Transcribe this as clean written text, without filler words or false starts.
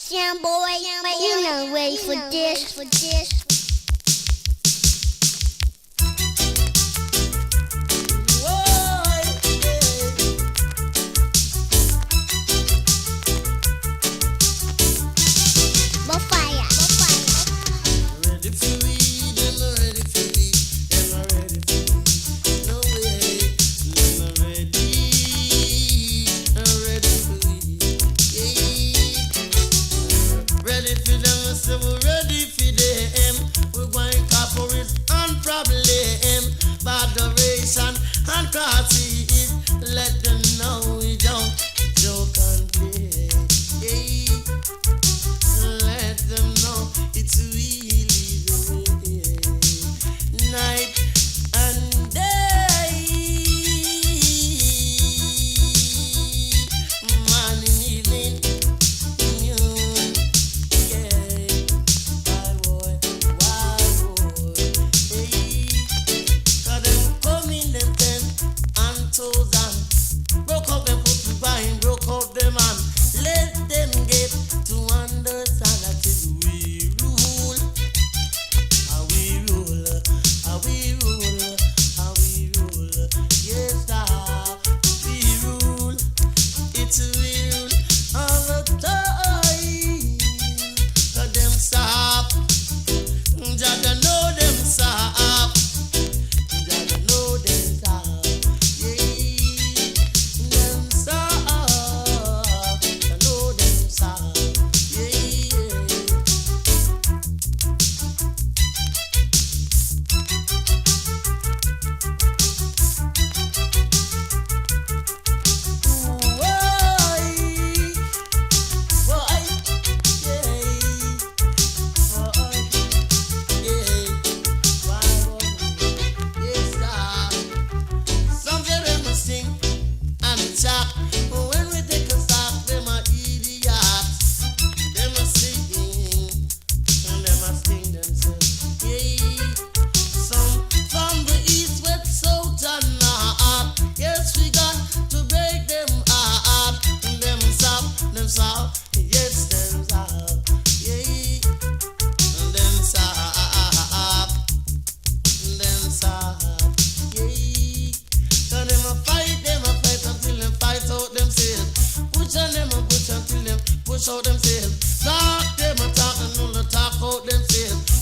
Young boy, you not ready for this. More fire. Ready for weed, I'm ready for weed, I'm ready for weed. No way, I'm ready for weed. Yeah. Ready for them, so we're ready for them. We're going corporate and problem, moderation and crosses. Let them know we don't joke and play. Yeah. Let them know it's really the way. Night and day, morning, evening, noon, yeah. Wild boy, hey. 'Cause them come in them 10 and 1,000. Broke up them foot behind, broke up them hand. Let them get to understand that is we rule. How we rule, how we rule, how we rule. Yes, we rule. It's real all the time. 'Cause them stop. Jaja know them stop. Jaja know them stop. Yeah. Them stop. I know them stop. Yeah. Some say them a sing and chat, but when we take a stop, them a idiots. Them a sing and them a sing themselves. Yeah. Some from the east, west, south and north. Yes, we got to break them heart. Them stop. Yes, them stop. Yeah. Them stop. Them stop. Yeah. 'Cause them a fight until them fight out themselves. Push on them a push until them push out themselves. Talk them a talk and all the talk out themselves.